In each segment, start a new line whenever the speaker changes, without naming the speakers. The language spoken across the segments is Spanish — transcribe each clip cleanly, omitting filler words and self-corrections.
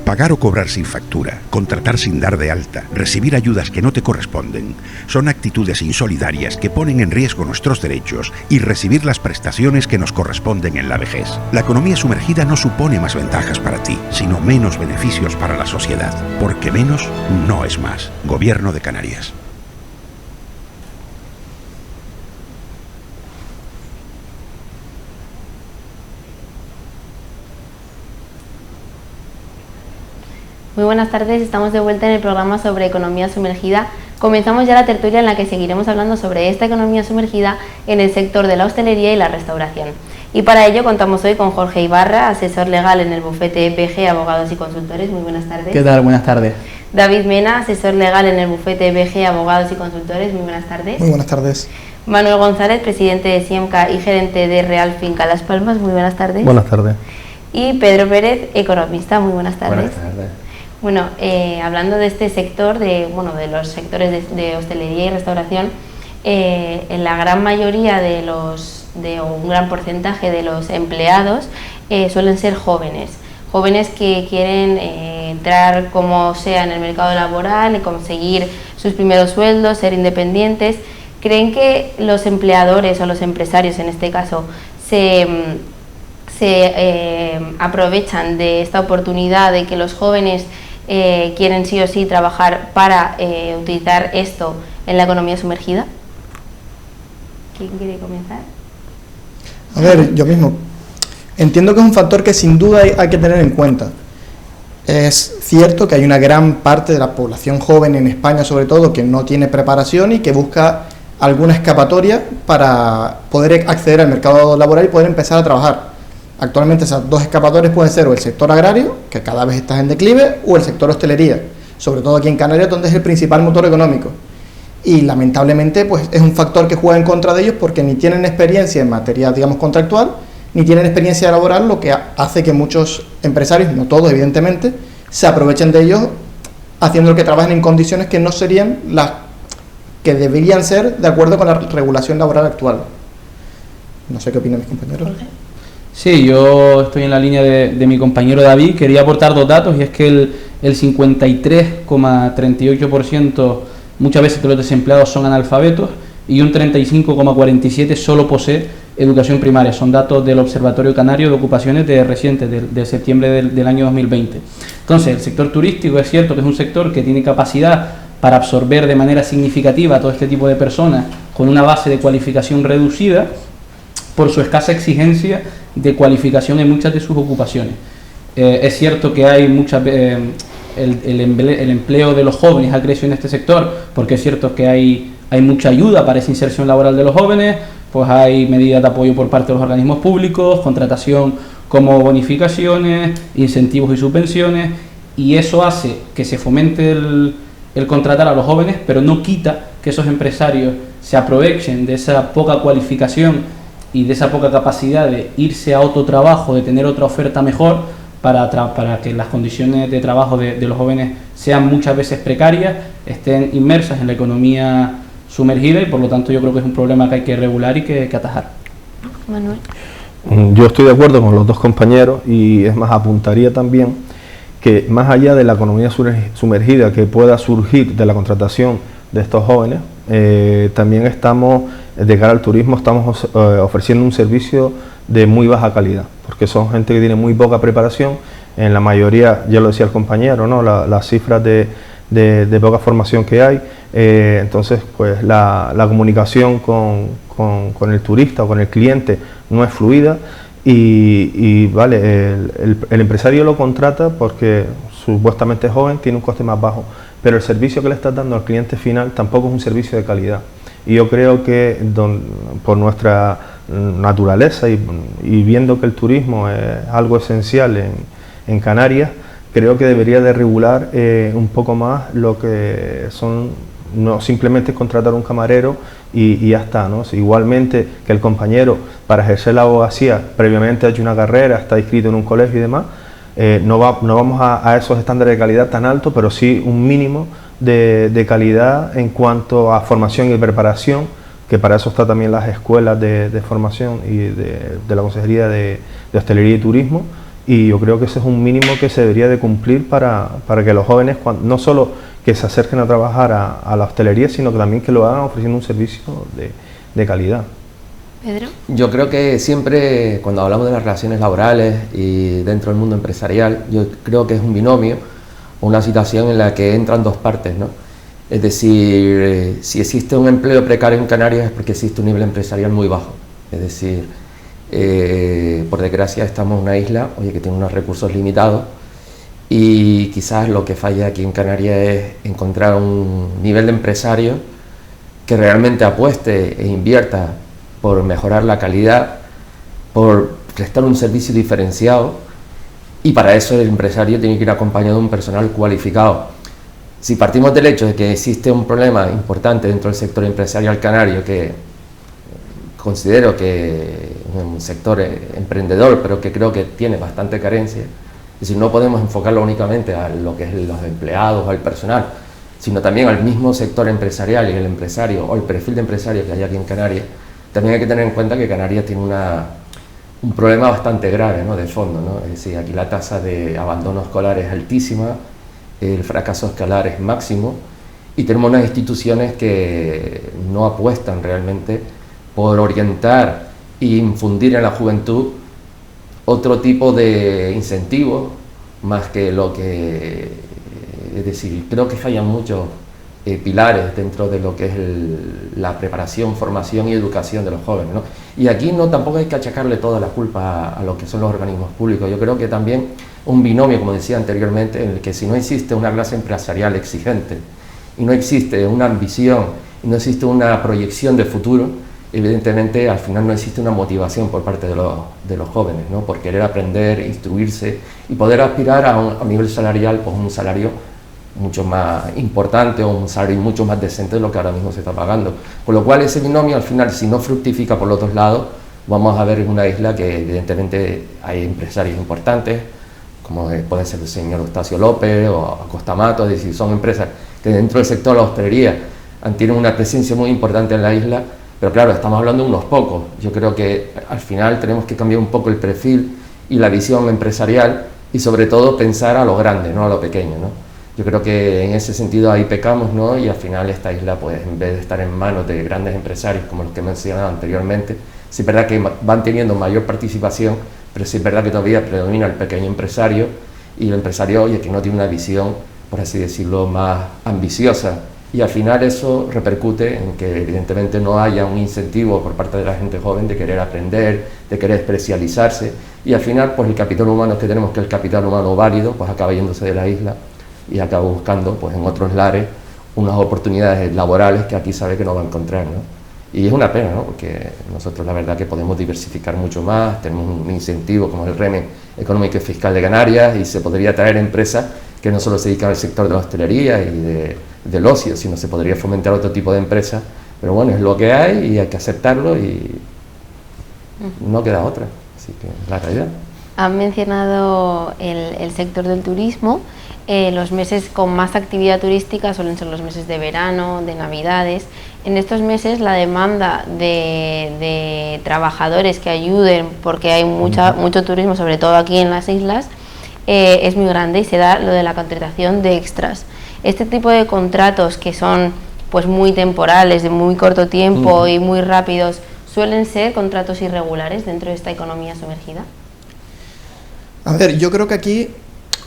Pagar o cobrar sin factura, contratar sin dar de alta, recibir ayudas que no te corresponden, son actitudes insolidarias que ponen en riesgo nuestros derechos y recibir las prestaciones que nos corresponden en la vejez. La economía sumergida no supone más ventajas para ti, sino menos beneficios para la sociedad, porque menos no es más. Gobierno de Canarias.
Muy buenas tardes, estamos de vuelta en el programa sobre economía sumergida. Comenzamos ya la tertulia en la que seguiremos hablando sobre esta economía sumergida en el sector de la hostelería y la restauración. Y para ello contamos hoy con Jorge Ibarra, asesor legal en el bufete EPG Abogados y Consultores. Muy buenas tardes.
¿Qué tal? Buenas tardes.
David Mena, asesor legal en el bufete EPG Abogados y Consultores. Muy buenas tardes.
Muy buenas tardes.
Manuel González, presidente de Siemca y gerente de Real Finca Las Palmas. Muy buenas tardes.
Buenas tardes.
Y Pedro Pérez, economista. Muy buenas tardes.
Buenas tardes.
Bueno, hablando de este sector, de los sectores de hostelería y restauración, en la gran mayoría de un gran porcentaje de los empleados suelen ser jóvenes que quieren entrar como sea en el mercado laboral y conseguir sus primeros sueldos, ser independientes. ¿Creen que los empleadores o los empresarios, en este caso, se aprovechan de esta oportunidad de que los jóvenes quieren sí o sí trabajar para utilizar esto en la economía sumergida? ¿Quién quiere comenzar?
A ver, yo mismo. Entiendo que es un factor que sin duda hay que tener en cuenta. Es cierto que hay una gran parte de la población joven en España, sobre todo, que no tiene preparación y que busca alguna escapatoria para poder acceder al mercado laboral y poder empezar a trabajar. Actualmente esas dos escapatorias pueden ser o el sector agrario, que cada vez está en declive, o el sector hostelería, sobre todo aquí en Canarias, donde es el principal motor económico. Y lamentablemente pues es un factor que juega en contra de ellos porque ni tienen experiencia en materia, digamos, contractual, ni tienen experiencia laboral, lo que hace que muchos empresarios, no todos evidentemente, se aprovechen de ellos haciendo que trabajen en condiciones que no serían las que deberían ser de acuerdo con la regulación laboral actual. No sé qué opinan mis compañeros.
Jorge.
Sí, yo estoy en la línea de mi compañero David. Quería aportar dos datos, y es que el 53,38% muchas veces de los desempleados son analfabetos y un 35,47% solo posee educación primaria. Son datos del Observatorio Canario de Ocupaciones recientes, de septiembre del año 2020. Entonces, el sector turístico es cierto que es un sector que tiene capacidad para absorber de manera significativa a todo este tipo de personas con una base de cualificación reducida por su escasa exigencia de cualificación en muchas de sus ocupaciones. Es cierto que hay el empleo de los jóvenes ha crecido en este sector, porque es cierto que hay mucha ayuda para esa inserción laboral de los jóvenes, pues hay medidas de apoyo por parte de los organismos públicos, contratación como bonificaciones, incentivos y subvenciones, y eso hace que se fomente el contratar a los jóvenes, pero no quita que esos empresarios se aprovechen de esa poca cualificación y de esa poca capacidad de irse a otro trabajo, de tener otra oferta mejor, para que las condiciones de trabajo de los jóvenes sean muchas veces precarias, estén inmersas en la economía sumergida, y por lo tanto yo creo que es un problema que hay que regular y que atajar.
Manuel.
Yo estoy de acuerdo con los dos compañeros, y es más, apuntaría también que más allá de la economía sumergida que pueda surgir de la contratación de estos jóvenes, también estamos, de cara al turismo, estamos ofreciendo un servicio de muy baja calidad, porque son gente que tiene muy poca preparación, en la mayoría, ya lo decía el compañero, ¿no? Las cifras de poca formación que hay, entonces pues la comunicación con el turista o con el cliente no es fluida, y vale, el empresario lo contrata porque supuestamente es joven, tiene un coste más bajo, pero el servicio que le está dando al cliente final tampoco es un servicio de calidad. Y yo creo que por nuestra naturaleza y viendo que el turismo es algo esencial en Canarias, creo que debería de regular un poco más lo que son, no simplemente contratar un camarero y ya está, ¿no? Igualmente que el compañero, para ejercer la abogacía, previamente ha hecho una carrera, está inscrito en un colegio y demás, no vamos a esos estándares de calidad tan altos, pero sí un mínimo de calidad en cuanto a formación y preparación, que para eso está también las escuelas de formación y de la Consejería de Hostelería y Turismo, y yo creo que ese es un mínimo que se debería de cumplir para que los jóvenes, no solo que se acerquen a trabajar a la hostelería, sino que también que lo hagan ofreciendo un servicio de calidad.
Pedro.
Yo creo que siempre cuando hablamos de las relaciones laborales y dentro del mundo empresarial, yo creo que es un binomio, una situación en la que entran dos partes, ¿no? Es decir, si existe un empleo precario en Canarias es porque existe un nivel empresarial muy bajo. Es decir, por desgracia estamos en una isla, oye, que tiene unos recursos limitados, y quizás lo que falla aquí en Canarias es encontrar un nivel de empresario que realmente apueste e invierta por mejorar la calidad, por prestar un servicio diferenciado, y para eso el empresario tiene que ir acompañado de un personal cualificado. Si partimos del hecho de que existe un problema importante dentro del sector empresarial canario, que considero que es un sector emprendedor, pero que creo que tiene bastante carencia, es decir, no podemos enfocarlo únicamente a lo que es los empleados o al personal, sino también al mismo sector empresarial y el empresario o el perfil de empresario que hay aquí en Canarias. También hay que tener en cuenta que Canarias tiene un problema bastante grave, ¿no?, de fondo, ¿no? Es decir, aquí la tasa de abandono escolar es altísima, el fracaso escolar es máximo, y tenemos unas instituciones que no apuestan realmente por orientar e infundir en la juventud otro tipo de incentivos más que lo que... Es decir, creo que fallan muchos pilares dentro de lo que es la preparación, formación y educación de los jóvenes, ¿no? Y aquí tampoco hay que achacarle toda la culpa a lo que son los organismos públicos. Yo creo que también un binomio, como decía anteriormente, en el que si no existe una clase empresarial exigente y no existe una ambición y no existe una proyección de futuro, evidentemente al final no existe una motivación por parte de los jóvenes, ¿no?, por querer aprender, instruirse y poder aspirar a un nivel salarial, pues un salario mucho más importante o un salario mucho más decente de lo que ahora mismo se está pagando. Con lo cual ese binomio al final, si no fructifica por los dos lados, vamos a ver una isla que evidentemente hay empresarios importantes, como puede ser el señor Eustacio López o Acosta Mato, es decir, son empresas que dentro del sector de la hostelería tienen una presencia muy importante en la isla, pero claro, estamos hablando de unos pocos. Yo creo que al final tenemos que cambiar un poco el perfil y la visión empresarial y sobre todo pensar a lo grande, no a lo pequeño, ¿no? Yo creo que en ese sentido ahí pecamos, ¿no? Y al final esta isla, pues en vez de estar en manos de grandes empresarios como los que he mencionado anteriormente, sí es verdad que van teniendo mayor participación, pero sí es verdad que todavía predomina el pequeño empresario, y el empresario, oye, que no tiene una visión, por así decirlo, más ambiciosa, y al final eso repercute en que evidentemente no haya un incentivo por parte de la gente joven de querer aprender, de querer especializarse, y al final pues el capital humano que tenemos, que es el capital humano válido, pues acaba yéndose de la isla y acaba buscando pues en otros lares unas oportunidades laborales que aquí sabe que no va a encontrar, ¿no? Y es una pena, ¿no?, porque nosotros la verdad que podemos diversificar mucho más, tenemos un incentivo como el régimen económico y fiscal de Canarias, y se podría traer empresas que no solo se dedican al sector de la hostelería y del ocio, sino se podría fomentar otro tipo de empresas, pero bueno, es lo que hay y hay que aceptarlo y no queda otra, así que es la realidad.
Han mencionado el sector del turismo. Los meses con más actividad turística suelen ser los meses de verano, de Navidades. En estos meses la demanda de trabajadores que ayuden, porque hay mucho turismo, sobre todo aquí en las islas, es muy grande, y se da lo de la contratación de extras. Este tipo de contratos que son pues muy temporales, de muy corto tiempo y muy rápidos, ¿suelen ser contratos irregulares dentro de esta economía sumergida?
A ver, yo creo que aquí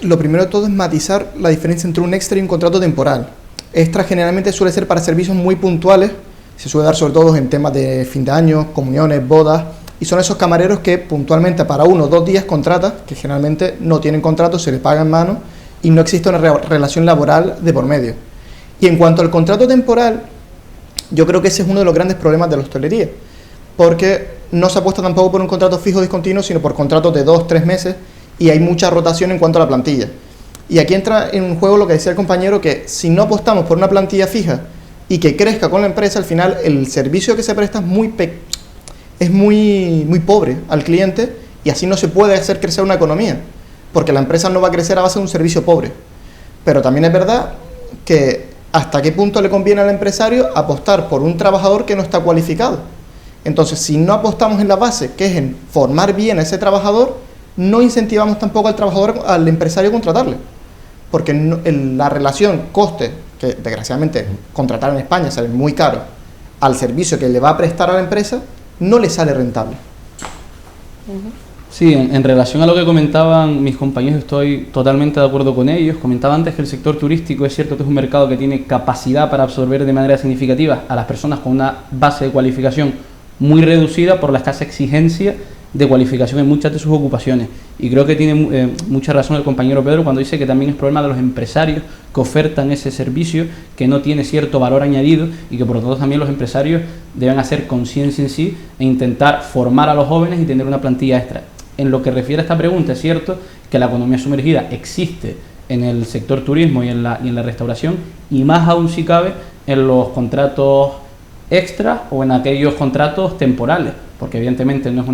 lo primero de todo es matizar la diferencia entre un extra y un contrato temporal. Extra generalmente suele ser para servicios muy puntuales, se suele dar sobre todo en temas de fin de año, comuniones, bodas, y son esos camareros que puntualmente para 1 o 2 días contratan, que generalmente no tienen contrato, se les paga en mano y no existe una relación laboral de por medio. Y en cuanto al contrato temporal, yo creo que ese es uno de los grandes problemas de la hostelería, porque no se apuesta tampoco por un contrato fijo discontinuo, sino por contratos de 2-3 meses, y hay mucha rotación en cuanto a la plantilla. Y aquí entra en juego lo que decía el compañero, que si no apostamos por una plantilla fija y que crezca con la empresa, al final el servicio que se presta es muy pobre al cliente, y así no se puede hacer crecer una economía, porque la empresa no va a crecer a base de un servicio pobre. Pero también es verdad que hasta qué punto le conviene al empresario apostar por un trabajador que no está cualificado. Entonces, si no apostamos en la base, que es en formar bien a ese trabajador, no incentivamos tampoco al trabajador, al empresario a contratarle, porque la relación coste, que desgraciadamente contratar en España sale muy caro, al servicio que le va a prestar a la empresa, no le sale rentable.
Sí, en relación a lo que comentaban mis compañeros, estoy totalmente de acuerdo con ellos. Comentaba antes que el sector turístico es cierto que es un mercado que tiene capacidad para absorber de manera significativa a las personas con una base de cualificación muy reducida por la escasa exigencia de cualificación en muchas de sus ocupaciones. Y creo que tiene mucha razón el compañero Pedro cuando dice que también es problema de los empresarios que ofertan ese servicio, que no tiene cierto valor añadido, y que por lo tanto también los empresarios deben hacer conciencia en sí e intentar formar a los jóvenes y tener una plantilla extra. En lo que refiere a esta pregunta, es cierto que la economía sumergida existe en el sector turismo y en la restauración, y más aún si cabe en los contratos extras o en aquellos contratos temporales, porque evidentemente no es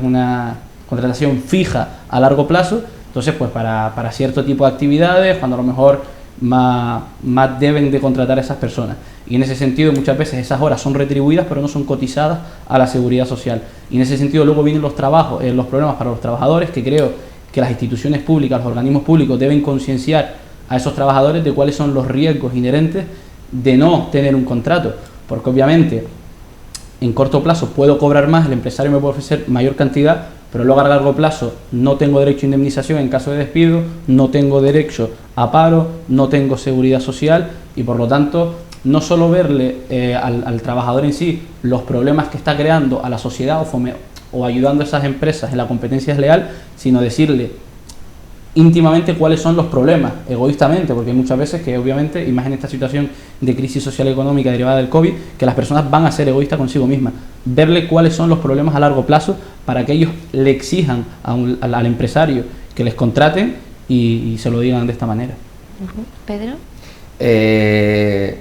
una contratación fija a largo plazo. Entonces, pues para cierto tipo de actividades, cuando a lo mejor más deben de contratar a esas personas. Y en ese sentido, muchas veces esas horas son retribuidas, pero no son cotizadas a la seguridad social. Y en ese sentido luego vienen los problemas para los trabajadores, que creo que las instituciones públicas, los organismos públicos deben concienciar a esos trabajadores de cuáles son los riesgos inherentes de no tener un contrato. Porque obviamente en corto plazo puedo cobrar más, el empresario me puede ofrecer mayor cantidad, pero luego a largo plazo no tengo derecho a indemnización en caso de despido, no tengo derecho a paro, no tengo seguridad social, y por lo tanto no solo verle al trabajador en sí los problemas que está creando a la sociedad o ayudando a esas empresas en la competencia desleal, sino decirle íntimamente cuáles son los problemas, egoístamente, porque hay muchas veces que obviamente, y más en esta situación de crisis social y económica derivada del COVID, que las personas van a ser egoístas consigo mismas. Verle cuáles son los problemas a largo plazo para que ellos le exijan al empresario que les contraten y se lo digan de esta manera.
¿Pedro?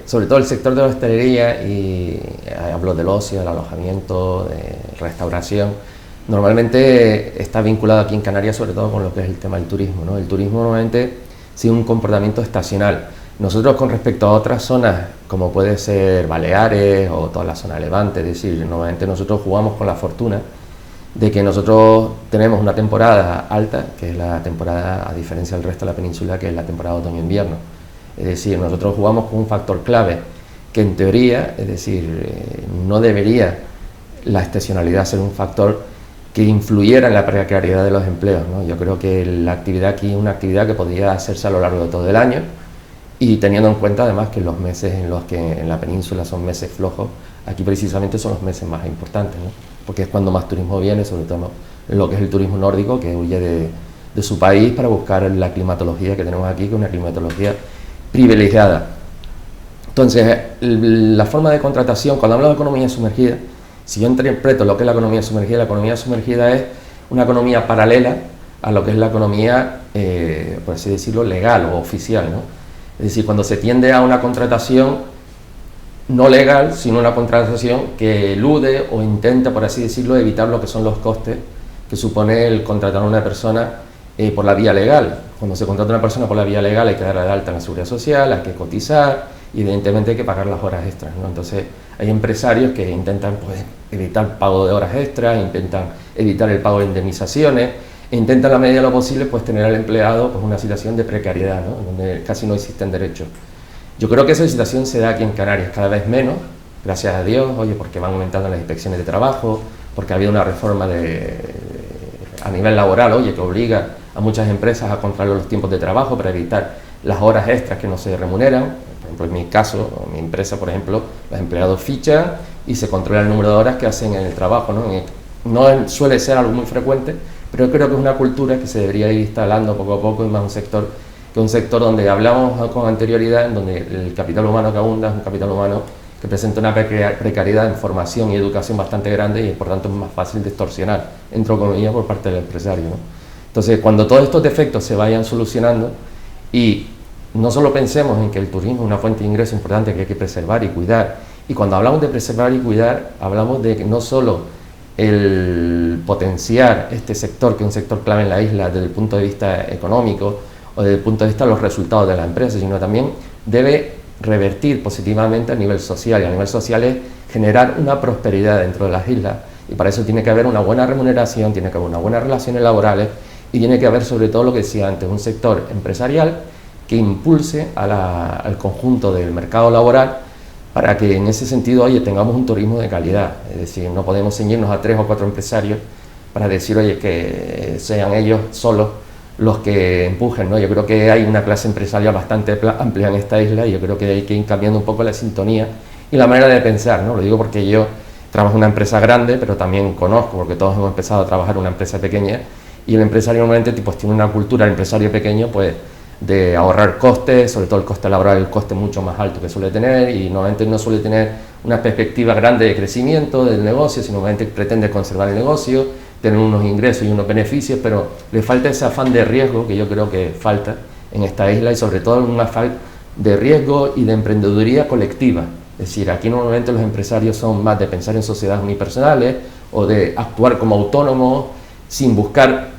Sobre todo el sector de la hostelería, y hablo del ocio, del alojamiento, de restauración, normalmente está vinculado aquí en Canarias sobre todo con lo que es el tema del turismo, ¿no? El turismo normalmente sigue un comportamiento estacional. Nosotros, con respecto a otras zonas, como puede ser Baleares o toda la zona Levante, es decir, normalmente nosotros jugamos con la fortuna de que nosotros tenemos una temporada alta, que es la temporada, a diferencia del resto de la península, que es la temporada otoño-invierno. Es decir, nosotros jugamos con un factor clave, que en teoría, es decir, no debería la estacionalidad ser un factor que influyera en la precariedad de los empleos, ¿no? Yo creo que la actividad aquí es una actividad que podría hacerse a lo largo de todo el año, y teniendo en cuenta además que los meses en los que en la península son meses flojos, aquí precisamente son los meses más importantes, ¿no? Porque es cuando más turismo viene, sobre todo en lo que es el turismo nórdico, que huye de su país para buscar la climatología que tenemos aquí, que es una climatología privilegiada. Entonces, la forma de contratación, cuando hablamos de economía sumergida, si yo interpreto lo que es la economía sumergida es una economía paralela a lo que es la economía, por así decirlo, legal o oficial, ¿no? Es decir, cuando se tiende a una contratación no legal, sino una contratación que elude o intenta, por así decirlo, evitar lo que son los costes que supone el contratar a una persona por la vía legal. Cuando se contrata a una persona por la vía legal hay que darle de alta en la seguridad social, hay que cotizar, y evidentemente hay que pagar las horas extras, ¿no? Entonces hay empresarios que intentan, pues, evitar el pago de horas extras, intentan evitar el pago de indemnizaciones, e intentan, a la medida de lo posible, pues tener al empleado, pues, una situación de precariedad, ¿no? Donde casi no existen derechos. Yo creo que esa situación se da aquí en Canarias cada vez menos, gracias a Dios, oye, porque van aumentando las inspecciones de trabajo, porque ha habido una reforma a nivel laboral, oye, que obliga a muchas empresas a controlar los tiempos de trabajo para evitar las horas extras que no se remuneran. Por ejemplo, en mi caso, mi empresa, por ejemplo, los empleados fichan y se controla el número de horas que hacen en el trabajo, ¿no? No suele ser algo muy frecuente, pero creo que es una cultura que se debería ir instalando poco a poco, y más un sector donde hablamos con anterioridad, en donde el capital humano que abunda es un capital humano que presenta una precariedad en formación y educación bastante grande, y por tanto es más fácil de extorsionar, entre comillas, por parte del empresario, ¿no? Entonces, cuando todos estos defectos se vayan solucionando, y no solo pensemos en que el turismo es una fuente de ingreso importante que hay que preservar y cuidar, y cuando hablamos de preservar y cuidar, hablamos de que no solo el potenciar este sector, que es un sector clave en la isla desde el punto de vista económico o desde el punto de vista de los resultados de la empresa, sino también debe revertir positivamente a nivel social, y a nivel social es generar una prosperidad dentro de las islas, y para eso tiene que haber una buena remuneración, tiene que haber unas buenas relaciones laborales, y tiene que haber sobre todo lo que decía antes, un sector empresarial que impulse al conjunto del mercado laboral para que en ese sentido, oye, tengamos un turismo de calidad. Es decir, no podemos ceñirnos a 3 o 4 empresarios para decir, oye, que sean ellos solos los que empujen, ¿no? Yo creo que hay una clase empresarial bastante amplia en esta isla y yo creo que hay que ir cambiando un poco la sintonía y la manera de pensar, ¿no? Lo digo porque yo trabajo en una empresa grande, pero también conozco, porque todos hemos empezado a trabajar en una empresa pequeña, y el empresario normalmente pues, tiene una cultura, el empresario pequeño, pues de ahorrar costes, sobre todo el coste laboral, el coste mucho más alto que suele tener, y normalmente no suele tener una perspectiva grande de crecimiento del negocio, sino normalmente pretende conservar el negocio, tener unos ingresos y unos beneficios, pero le falta ese afán de riesgo que yo creo que falta en esta isla, y sobre todo un afán de riesgo y de emprendeduría colectiva. Es decir, aquí normalmente los empresarios son más de pensar en sociedades unipersonales o de actuar como autónomos sin buscar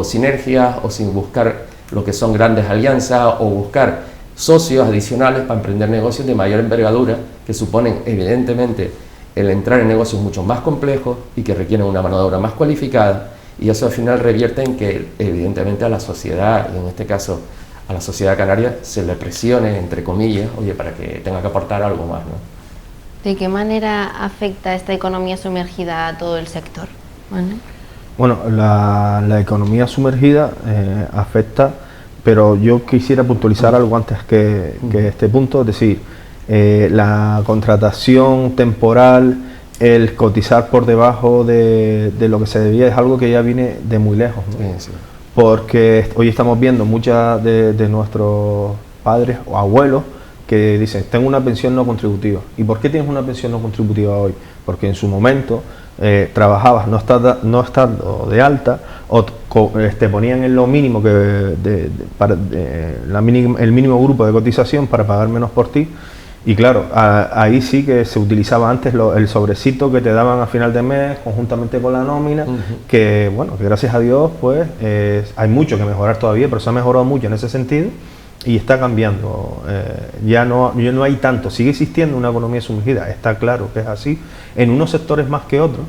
sinergias o sin buscar lo que son grandes alianzas o buscar socios adicionales para emprender negocios de mayor envergadura que suponen evidentemente el entrar en negocios mucho más complejos y que requieren una mano de obra más cualificada, y eso al final revierte en que evidentemente a la sociedad, y en este caso a la sociedad canaria, se le presione, entre comillas, oye, para que tenga que aportar algo más, ¿no?
¿De qué manera afecta esta economía sumergida a todo el sector?
Bueno, la economía sumergida afecta, pero yo quisiera puntualizar algo antes que este punto, es decir, la contratación temporal, el cotizar por debajo de lo que se debía es algo que ya viene de muy lejos, ¿no? Sí. Porque hoy estamos viendo muchas de nuestros padres o abuelos que dicen, tengo una pensión no contributiva. ¿Y por qué tienes una pensión no contributiva hoy? Porque en su momento trabajabas no estando de alta o te ponían en lo mínimo el mínimo grupo de cotización para pagar menos por ti. Y claro, ahí sí que se utilizaba antes el sobrecito que te daban a final de mes conjuntamente con la nómina, que bueno, que gracias a Dios pues hay mucho que mejorar todavía, pero se ha mejorado mucho en ese sentido y está cambiando. Ya no hay tanto, sigue existiendo una economía sumergida, está claro que es así, en unos sectores más que otros,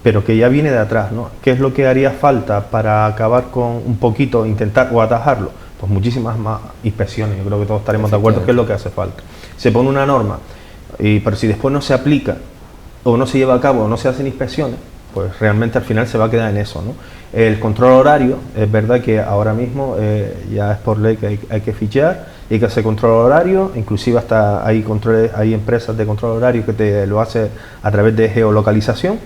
pero que ya viene de atrás, ¿no? ¿Qué es lo que haría falta para acabar con un poquito, intentar o atajarlo? Pues muchísimas más inspecciones, yo creo que todos estaremos de acuerdo que es lo que hace falta. Se pone una norma, pero si después no se aplica, o no se lleva a cabo, o no se hacen inspecciones, pues realmente al final se va a quedar en eso, ¿no? El control horario, es verdad que ahora mismo ya es por ley que hay que fichar, hay que hacer control horario, inclusive hasta hay empresas de control horario que te lo hace a través de geolocalización,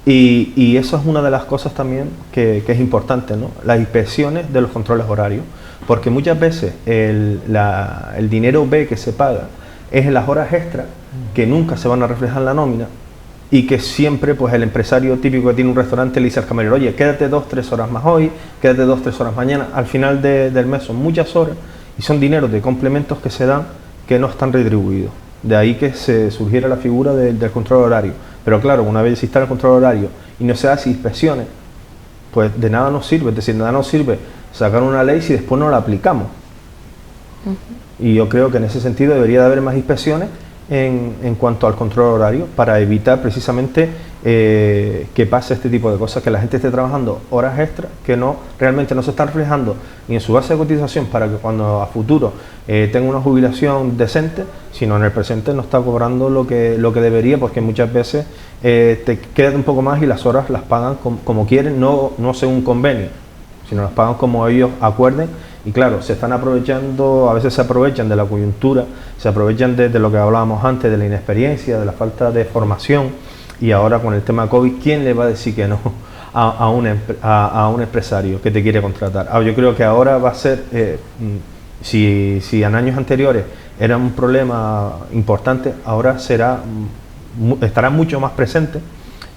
y eso es una de las cosas también que es importante, ¿no? Las inspecciones de los controles horarios, porque muchas veces el dinero B que se paga es en las horas extras que nunca se van a reflejar en la nómina, y que siempre pues el empresario típico que tiene un restaurante le dice al camarero, oye, quédate 2-3 horas más hoy, quédate 2-3 horas mañana. Al final del mes son muchas horas y son dineros de complementos que se dan que no están retribuidos. De ahí que se surgiera la figura del control horario. Pero claro, una vez se instala el control horario y no se hace inspecciones, pues de nada nos sirve. Es decir, de nada nos sirve sacar una ley si después no la aplicamos. Y yo creo que en ese sentido debería de haber más inspecciones en cuanto al control horario, para evitar precisamente que pase este tipo de cosas, que la gente esté trabajando horas extras que realmente no se están reflejando ni en su base de cotización para que cuando a futuro tenga una jubilación decente, sino en el presente no está cobrando lo que debería, porque muchas veces te quedan un poco más y las horas las pagan como quieren, no según convenio, sino las pagan como ellos acuerden. Y claro, se están aprovechando, a veces se aprovechan de la coyuntura, se aprovechan de lo que hablábamos antes, de la inexperiencia, de la falta de formación, y ahora con el tema COVID, ¿quién le va a decir que no a un empresario que te quiere contratar? Yo creo que ahora va a ser, si en años anteriores era un problema importante, ahora estará mucho más presente,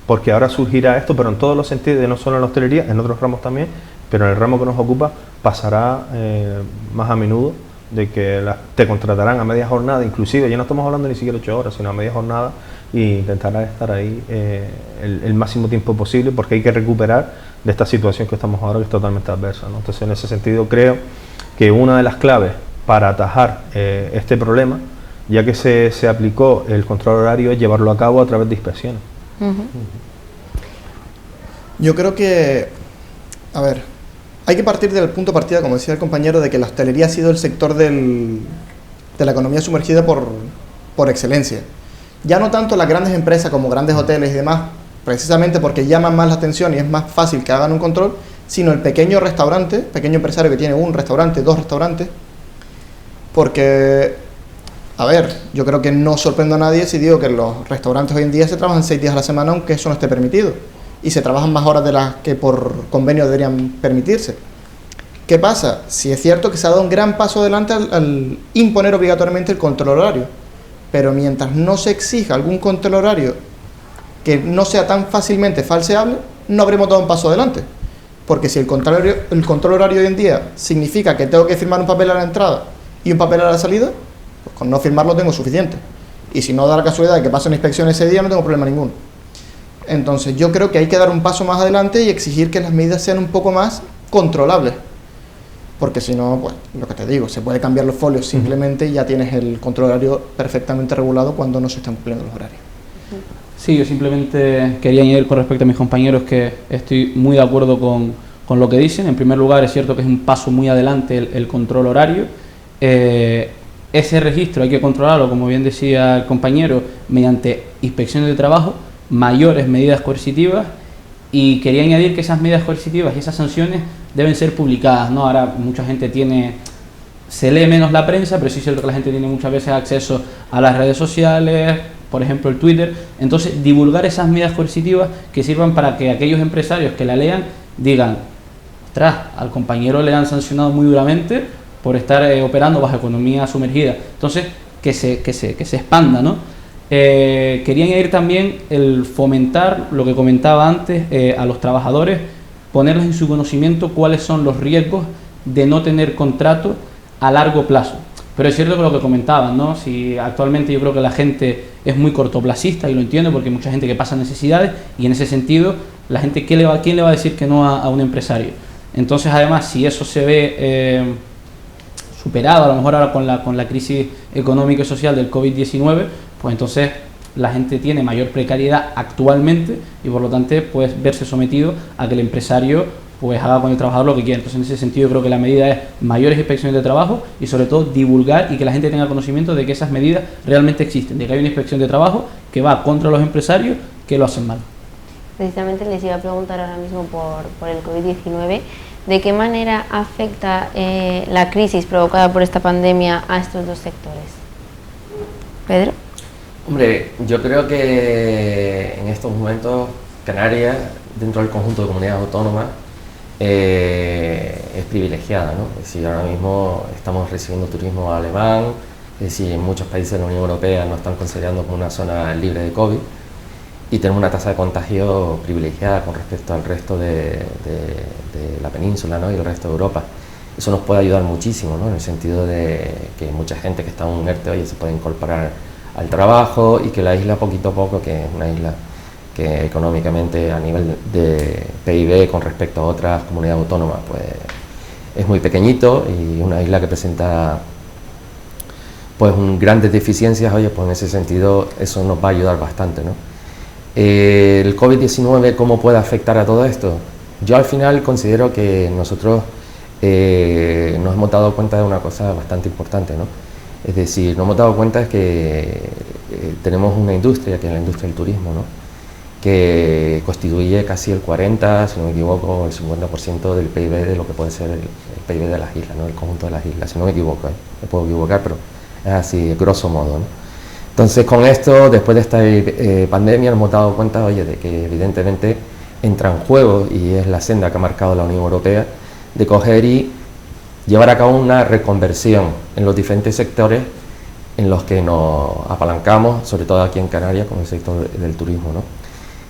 porque ahora surgirá esto, pero en todos los sentidos, no solo en la hostelería, en otros ramos también, pero en el ramo que nos ocupa pasará más a menudo de que te contratarán a media jornada, inclusive ya no estamos hablando ni siquiera 8 horas, sino a media jornada, e intentarán estar ahí el máximo tiempo posible, porque hay que recuperar de esta situación que estamos ahora, que es totalmente adversa, ¿no? Entonces, en ese sentido, creo que una de las claves para atajar este problema, ya que se aplicó el control horario, es llevarlo a cabo a través de inspecciones.
Yo creo que A ver, hay que partir del punto de partida, como decía el compañero, de que la hostelería ha sido el sector de la economía sumergida por excelencia. Ya no tanto las grandes empresas como grandes hoteles y demás, precisamente porque llaman más la atención y es más fácil que hagan un control, sino el pequeño restaurante, pequeño empresario que tiene un restaurante, 2 restaurantes, porque, a ver, yo creo que no sorprendo a nadie si digo que los restaurantes hoy en día se trabajan 6 días a la semana, aunque eso no esté permitido, y se trabajan más horas de las que por convenio deberían permitirse. ¿Qué pasa? Si es cierto que se ha dado un gran paso adelante al imponer obligatoriamente el control horario, pero mientras no se exija algún control horario que no sea tan fácilmente falseable, no habremos dado un paso adelante. Porque si el control horario hoy en día significa que tengo que firmar un papel a la entrada y un papel a la salida, pues con no firmarlo tengo suficiente. Y si no da la casualidad de que pase una inspección ese día, no tengo problema ninguno. Entonces yo creo que hay que dar un paso más adelante y exigir que las medidas sean un poco más controlables. Porque si no, pues lo que te digo, se puede cambiar los folios simplemente y ya tienes el control horario perfectamente regulado cuando no se están cumpliendo los horarios.
Sí, yo simplemente quería añadir con respecto a mis compañeros que estoy muy de acuerdo con lo que dicen. En primer lugar, es cierto que es un paso muy adelante el control horario. Ese registro hay que controlarlo, como bien decía el compañero, mediante inspecciones de trabajo, mayores medidas coercitivas, y quería añadir que esas medidas coercitivas y esas sanciones deben ser publicadas, ¿no? Ahora mucha gente se lee menos la prensa, pero sí es cierto que la gente tiene muchas veces acceso a las redes sociales, por ejemplo el Twitter. Entonces divulgar esas medidas coercitivas que sirvan para que aquellos empresarios que la lean digan: ostras, al compañero le han sancionado muy duramente por estar operando bajo economía sumergida. Entonces que se expanda, ¿no? Quería añadir también el fomentar lo que comentaba antes, a los trabajadores, ponerles en su conocimiento cuáles son los riesgos de no tener contrato a largo plazo. Pero es cierto que lo que comentaban, ¿no? Si actualmente yo creo que la gente es muy cortoplacista, y lo entiendo porque hay mucha gente que pasa necesidades, y en ese sentido la gente, ¿quién le va a decir que no a un empresario? Entonces, además, si eso se ve superado, a lo mejor ahora con la crisis económica y social del COVID-19, pues entonces la gente tiene mayor precariedad actualmente y por lo tanto puede verse sometido a que el empresario pues haga con el trabajador lo que quiera. Entonces, en ese sentido, yo creo que la medida es mayores inspecciones de trabajo y sobre todo divulgar y que la gente tenga conocimiento de que esas medidas realmente existen, de que hay una inspección de trabajo que va contra los empresarios que lo hacen mal.
Precisamente les iba a preguntar ahora mismo por el COVID-19, ¿de qué manera afecta la crisis provocada por esta pandemia a estos dos sectores? Pedro.
Hombre, yo creo que en estos momentos Canarias, dentro del conjunto de comunidades autónomas, es privilegiada, ¿no? Es decir, ahora mismo estamos recibiendo turismo alemán, es decir, en muchos países de la Unión Europea nos están considerando como una zona libre de COVID y tenemos una tasa de contagio privilegiada con respecto al resto de la península, ¿no? Y el resto de Europa. Eso nos puede ayudar muchísimo, ¿no? En el sentido de que mucha gente que está en un ERTE hoy se puede incorporar al trabajo y que la isla poquito a poco, que es una isla que económicamente a nivel de PIB con respecto a otras comunidades autónomas pues es muy pequeñito y una isla que presenta pues grandes deficiencias. Oye, pues en ese sentido eso nos va a ayudar bastante, ¿no? El COVID-19, ¿cómo puede afectar a todo esto? Yo al final considero que nosotros nos hemos dado cuenta de una cosa bastante importante, ¿no? Es decir, nos hemos dado cuenta de que tenemos una industria, que es la industria del turismo, ¿no? Que constituye casi el 40, si no me equivoco, el 50% del PIB de lo que puede ser el PIB de las islas, ¿no? El conjunto de las islas, si no me equivoco, me puedo equivocar, pero es así, grosso modo, ¿no? Entonces, con esto, después de esta pandemia, nos hemos dado cuenta, oye, de que evidentemente entra en juego, y es la senda que ha marcado la Unión Europea, de coger y llevar a cabo una reconversión en los diferentes sectores en los que nos apalancamos, sobre todo aquí en Canarias, con el sector del turismo, ¿no?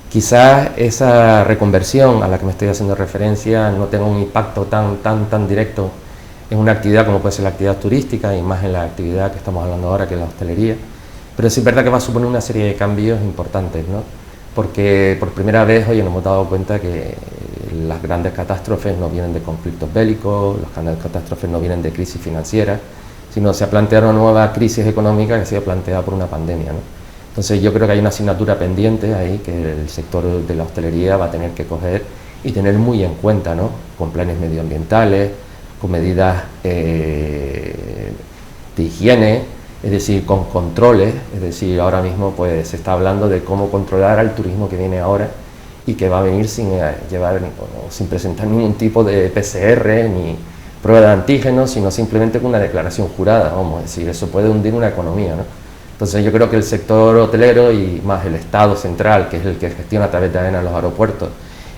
Quizás esa reconversión a la que me estoy haciendo referencia no tenga un impacto tan directo en una actividad como puede ser la actividad turística, y más en la actividad que estamos hablando ahora, que es la hostelería, pero sí es verdad que va a suponer una serie de cambios importantes, ¿no? Porque por primera vez hoy nos hemos dado cuenta que las grandes catástrofes no vienen de conflictos bélicos, las grandes catástrofes no vienen de crisis financieras, sino se ha planteado una nueva crisis económica que ha sido planteada por una pandemia, ¿no? Entonces yo creo que hay una asignatura pendiente ahí que el sector de la hostelería va a tener que coger y tener muy en cuenta, ¿no? Con planes medioambientales, con medidas de higiene, es decir, con controles. Es decir, ahora mismo pues se está hablando de cómo controlar al turismo que viene ahora y que va a venir sin presentar ningún tipo de PCR ni prueba de antígenos, sino simplemente con una declaración jurada. Vamos a decir, eso puede hundir una economía, ¿no? Entonces yo creo que el sector hotelero y más el Estado central, que es el que gestiona a través de AENA los aeropuertos,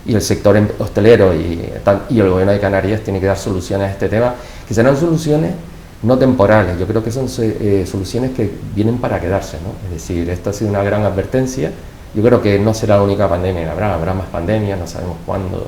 y el sector hostelero y el gobierno de Canarias tiene que dar soluciones a este tema, que serán soluciones no temporales. Yo creo que son soluciones que vienen para quedarse, ¿no? Es decir, esta ha sido una gran advertencia. Yo creo que no será la única pandemia que habrá más pandemias, no sabemos cuándo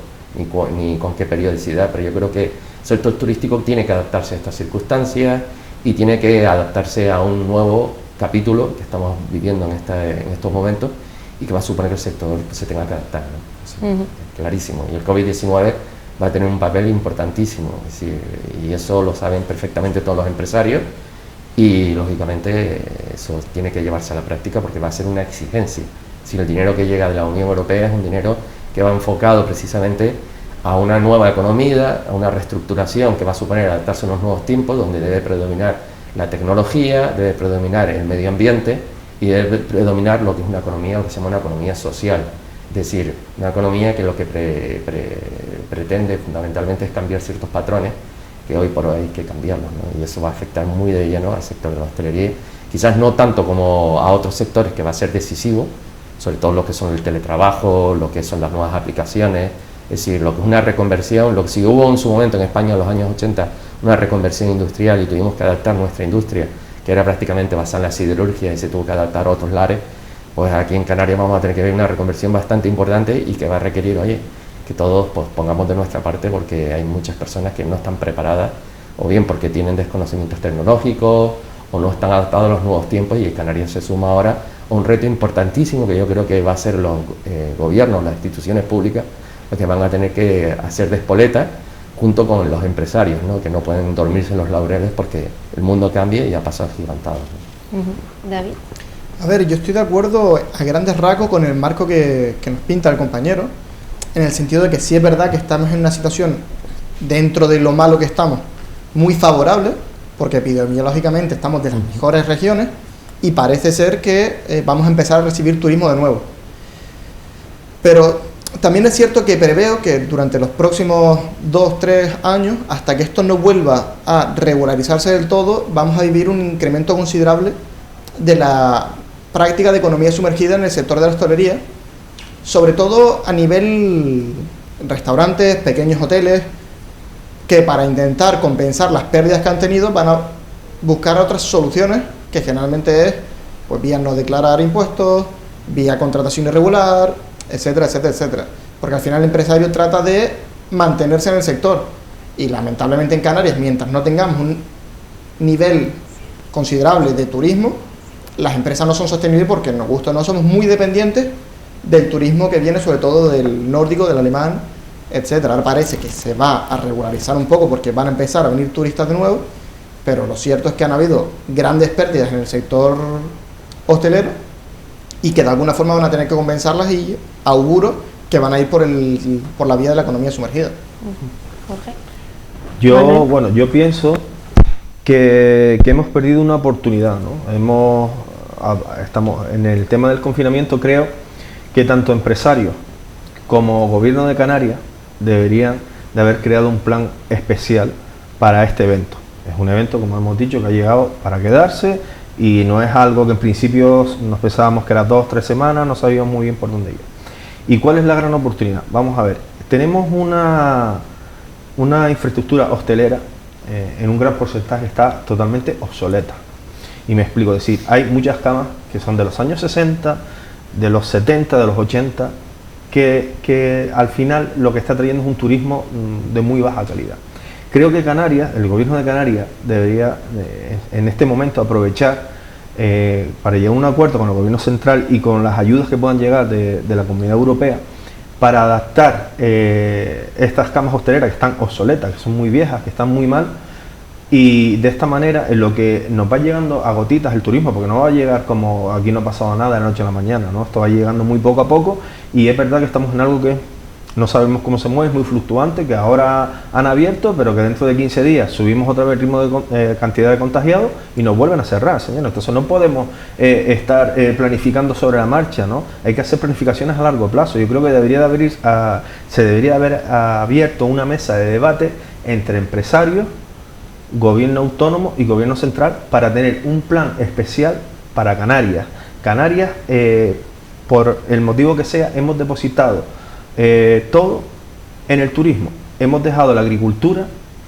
ni con qué periodicidad, pero yo creo que el sector turístico tiene que adaptarse a estas circunstancias y tiene que adaptarse a un nuevo capítulo que estamos viviendo en estos momentos y que va a suponer que el sector se tenga que adaptar, ¿no? Clarísimo. Y el COVID-19 va a tener un papel importantísimo, es decir, y eso lo saben perfectamente todos los empresarios y lógicamente eso tiene que llevarse a la práctica porque va a ser una exigencia. Si el dinero que llega de la Unión Europea es un dinero que va enfocado precisamente a una nueva economía, a una reestructuración que va a suponer adaptarse a unos nuevos tiempos donde debe predominar la tecnología, debe predominar el medio ambiente y debe predominar lo que es una economía, lo que se llama una economía social. Es decir, una economía que lo que pretende fundamentalmente es cambiar ciertos patrones que hoy por hoy hay que cambiarlos, ¿no? Y eso va a afectar muy de lleno al sector de la hostelería, quizás no tanto como a otros sectores que va a ser decisivo, sobre todo lo que son el teletrabajo, lo que son las nuevas aplicaciones, es decir, lo que es una reconversión, lo que sí hubo en su momento en España en los años 80, una reconversión industrial y tuvimos que adaptar nuestra industria, que era prácticamente basada en la siderurgia y se tuvo que adaptar a otros lares, pues aquí en Canarias vamos a tener que ver una reconversión bastante importante y que va a requerir, oye, que todos pues, pongamos de nuestra parte porque hay muchas personas que no están preparadas, o bien porque tienen desconocimientos tecnológicos o no están adaptados a los nuevos tiempos y Canarias se suma ahora a un reto importantísimo que yo creo que va a ser los gobiernos, las instituciones públicas, los que van a tener que hacer de espoleta junto con los empresarios, ¿no? Que no pueden dormirse en los laureles porque el mundo cambia y ha pasado gigantado.
David.
A ver, yo estoy de acuerdo a grandes rasgos con el marco que nos pinta el compañero, en el sentido de que sí es verdad que estamos en una situación, dentro de lo malo que estamos, muy favorable, porque epidemiológicamente estamos de las mejores regiones y parece ser que vamos a empezar a recibir turismo de nuevo. Pero también es cierto que preveo que durante los próximos 2-3 años, hasta que esto no vuelva a regularizarse del todo, vamos a vivir un incremento considerable de la práctica de economía sumergida en el sector de la hostelería, sobre todo a nivel restaurantes, pequeños hoteles, que para intentar compensar las pérdidas que han tenido van a buscar otras soluciones, que generalmente es pues vía no declarar impuestos, vía contratación irregular, etcétera, etcétera, etcétera. Porque al final el empresario trata de mantenerse en el sector y lamentablemente en Canarias, mientras no tengamos un nivel considerable de turismo, las empresas no son sostenibles porque nos gusta o no somos muy dependientes del turismo que viene sobre todo del nórdico, del alemán, etcétera. Ahora parece que se va a regularizar un poco porque van a empezar a venir turistas de nuevo, pero lo cierto es que han habido grandes pérdidas en el sector hostelero y que de alguna forma van a tener que compensarlas y auguro que van a ir por la vía de la economía sumergida.
Jorge.
Yo pienso que hemos perdido una oportunidad, ¿no? Estamos en el tema del confinamiento. Creo que tanto empresarios como gobierno de Canarias deberían de haber creado un plan especial para este evento. Es un evento, como hemos dicho, que ha llegado para quedarse y no es algo que en principio nos pensábamos que era 2-3 semanas, no sabíamos muy bien por dónde ir. ¿Y cuál es la gran oportunidad? Vamos a ver, tenemos una infraestructura hostelera en un gran porcentaje está totalmente obsoleta. Y me explico, es decir, hay muchas camas que son de los años 60, de los 70, de los 80, que al final lo que está trayendo es un turismo de muy baja calidad. Creo que Canarias, el gobierno de Canarias, debería en este momento aprovechar para llegar a un acuerdo con el gobierno central y con las ayudas que puedan llegar de la Comunidad Europea para adaptar estas camas hosteleras que están obsoletas, que son muy viejas, que están muy mal, y de esta manera en lo que nos va llegando a gotitas el turismo, porque no va a llegar como aquí no ha pasado nada de la noche a la mañana, ¿no? Esto va llegando muy poco a poco y es verdad que estamos en algo que no sabemos cómo se mueve, es muy fluctuante, que ahora han abierto, pero que dentro de 15 días subimos otra vez el ritmo de cantidad de contagiados y nos vuelven a cerrar, señores. Entonces no podemos estar planificando sobre la marcha, ¿no? Hay que hacer planificaciones a largo plazo. Yo creo que se debería haber abierto una mesa de debate entre empresarios, gobierno autónomo y gobierno central para tener un plan especial para Canarias. Canarias, por el motivo que sea, hemos depositado todo en el turismo. Hemos dejado la agricultura,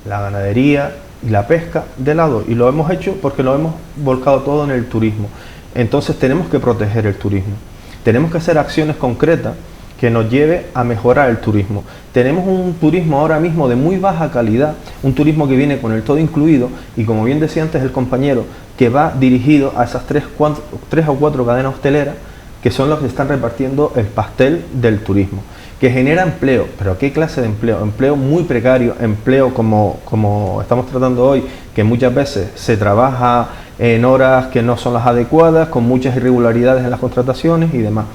la ganadería y la pesca de lado, y lo hemos hecho porque lo hemos volcado todo en el turismo. Entonces tenemos que proteger el turismo. Tenemos que hacer acciones concretas que nos lleve a mejorar el turismo. Tenemos un turismo ahora mismo de muy baja calidad, un turismo que viene con el todo incluido y, como bien decía antes el compañero, que va dirigido a esas tres o cuatro cadenas hosteleras que son los que están repartiendo el pastel del turismo, que genera empleo. ¿Pero qué clase de empleo? Empleo muy precario, empleo como estamos tratando hoy, que muchas veces se trabaja en horas que no son las adecuadas, con muchas irregularidades en las contrataciones y demás.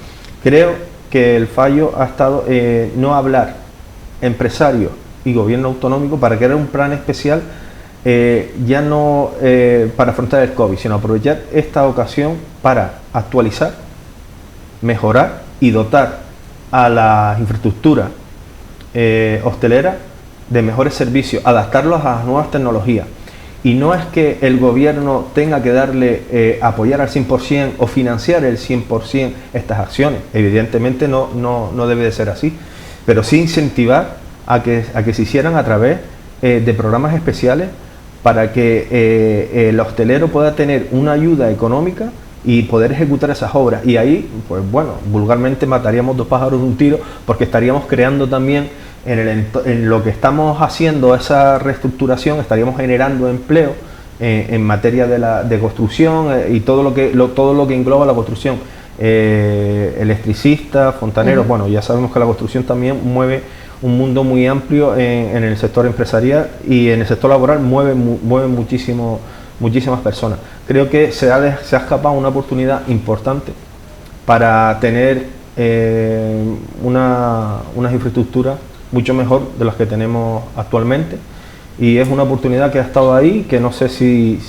Creo que el fallo ha estado no hablar empresarios y gobierno autonómico para crear un plan especial, ya no para afrontar el COVID, sino aprovechar esta ocasión para actualizar, mejorar y dotar a la infraestructura hostelera de mejores servicios, adaptarlos a las nuevas tecnologías. Y no es que el gobierno tenga que apoyar al 100% o financiar el 100% estas acciones. Evidentemente no debe de ser así, pero sí incentivar a que se hicieran a través de programas especiales para que el hostelero pueda tener una ayuda económica y poder ejecutar esas obras. Y ahí, pues bueno, vulgarmente mataríamos dos pájaros de un tiro, porque estaríamos creando también en lo que estamos haciendo, esa reestructuración, estaríamos generando empleo en materia de construcción y todo lo que engloba la construcción, electricistas, fontaneros. Bueno, ya sabemos que la construcción también mueve un mundo muy amplio en el sector empresarial, y en el sector laboral mueve muchísimas personas. Creo que se ha escapado una oportunidad importante para tener unas infraestructuras mucho mejor de las que tenemos actualmente, y es una oportunidad que ha estado ahí, que no sé si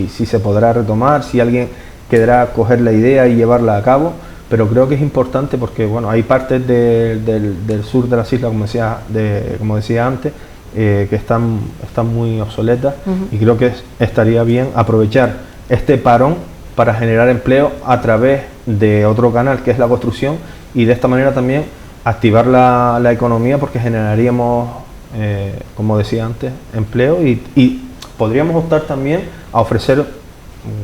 se podrá retomar, si alguien querrá coger la idea y llevarla a cabo, pero creo que es importante porque bueno, hay partes del sur de las islas, como decía antes, que están muy obsoletas, y creo que estaría bien aprovechar este parón para generar empleo a través de otro canal, que es la construcción, y de esta manera también activar la economía, porque generaríamos, como decía antes, empleo, y podríamos optar también a ofrecer,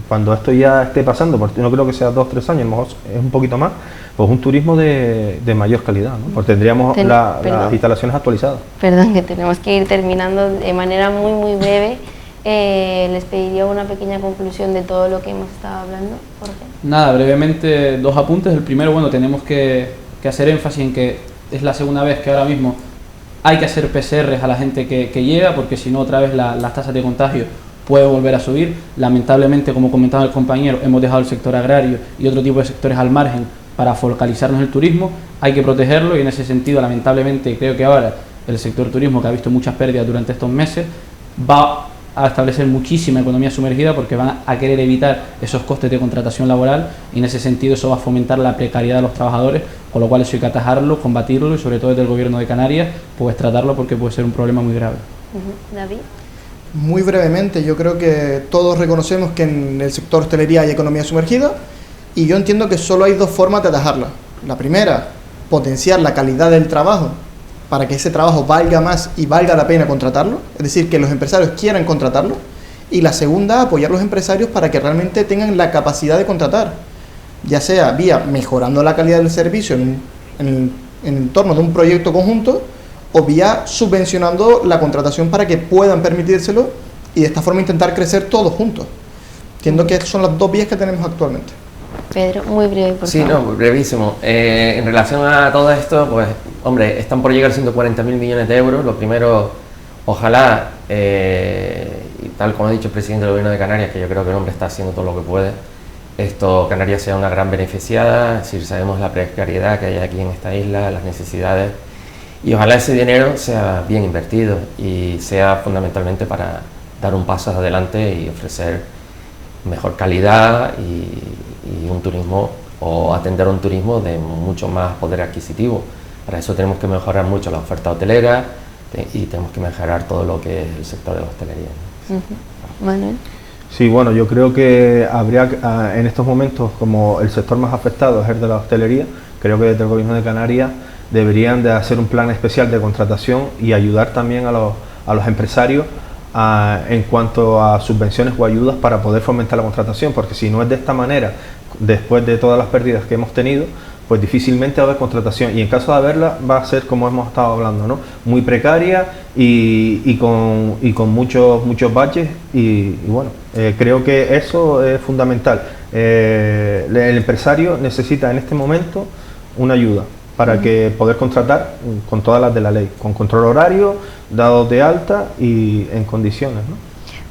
cuando esto ya esté pasando, porque no creo que sea 2 o 3 años, a lo mejor es un poquito más, pues un turismo de mayor calidad, ¿no? Porque tendríamos las instalaciones actualizadas.
Perdón, que tenemos que ir terminando de manera muy breve. Les pediría una pequeña conclusión de todo lo que hemos estado hablando, Jorge.
Nada, brevemente 2 apuntes. El primero, bueno, tenemos que hacer énfasis en que es la segunda vez que ahora mismo hay que hacer PCRs a la gente que llega, porque si no otra vez las tasas de contagio puede volver a subir. Lamentablemente, como comentaba el compañero, hemos dejado el sector agrario y otro tipo de sectores al margen para focalizarnos en el turismo. Hay que protegerlo, y en ese sentido, lamentablemente, creo que ahora el sector turismo, que ha visto muchas pérdidas durante estos meses, va a establecer muchísima economía sumergida, porque van a querer evitar esos costes de contratación laboral, y en ese sentido eso va a fomentar la precariedad de los trabajadores, con lo cual eso hay que atajarlo, combatirlo, y sobre todo desde el gobierno de Canarias pues tratarlo, porque puede ser un problema muy grave.
David.
Muy brevemente, yo creo que todos reconocemos que en el sector hostelería hay economía sumergida, y yo entiendo que solo hay 2 formas de atajarla. La primera, potenciar la calidad del trabajo para que ese trabajo valga más y valga la pena contratarlo, es decir, que los empresarios quieran contratarlo. Y la segunda, apoyar a los empresarios para que realmente tengan la capacidad de contratar, ya sea vía mejorando la calidad del servicio en torno de un proyecto conjunto, o vía subvencionando la contratación para que puedan permitírselo, y de esta forma intentar crecer todos juntos. Entiendo que son las 2 vías que tenemos actualmente.
Pedro, muy breve, por favor.
Sí, no, brevísimo. En relación a todo esto, pues, hombre, están por llegar 140.000 millones de euros. Lo primero, ojalá, y tal como ha dicho el presidente del gobierno de Canarias, que yo creo que el hombre está haciendo todo lo que puede, Canarias sea una gran beneficiada. Es decir, sabemos la precariedad que hay aquí en esta isla, las necesidades, y ojalá ese dinero sea bien invertido y sea fundamentalmente para dar un paso adelante y ofrecer mejor calidad y un turismo, o atender un turismo de mucho más poder adquisitivo. Para eso tenemos que mejorar mucho la oferta hotelera y tenemos que mejorar todo lo que es el sector de la hostelería.
Manuel.
Sí, bueno, yo creo que habría en estos momentos, como el sector más afectado es el de la hostelería, creo que desde el Gobierno de Canarias deberían de hacer un plan especial de contratación y ayudar también a los empresarios en cuanto a subvenciones o ayudas para poder fomentar la contratación, porque si no es de esta manera, después de todas las pérdidas que hemos tenido, pues difícilmente va a haber contratación, y en caso de haberla va a ser, como hemos estado hablando, ¿no?, muy precaria y con muchos baches y bueno, creo que eso es fundamental. El empresario necesita en este momento una ayuda para que poder contratar con todas las de la ley, con control horario, dados de alta y en condiciones, ¿no?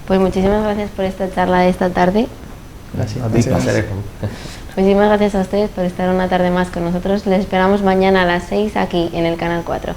Pues muchísimas gracias por esta charla de esta tarde.
Gracias.
A ti.
Muchísimas gracias a ustedes por estar una tarde más con nosotros. Les esperamos mañana a las 6 aquí en el Canal 4.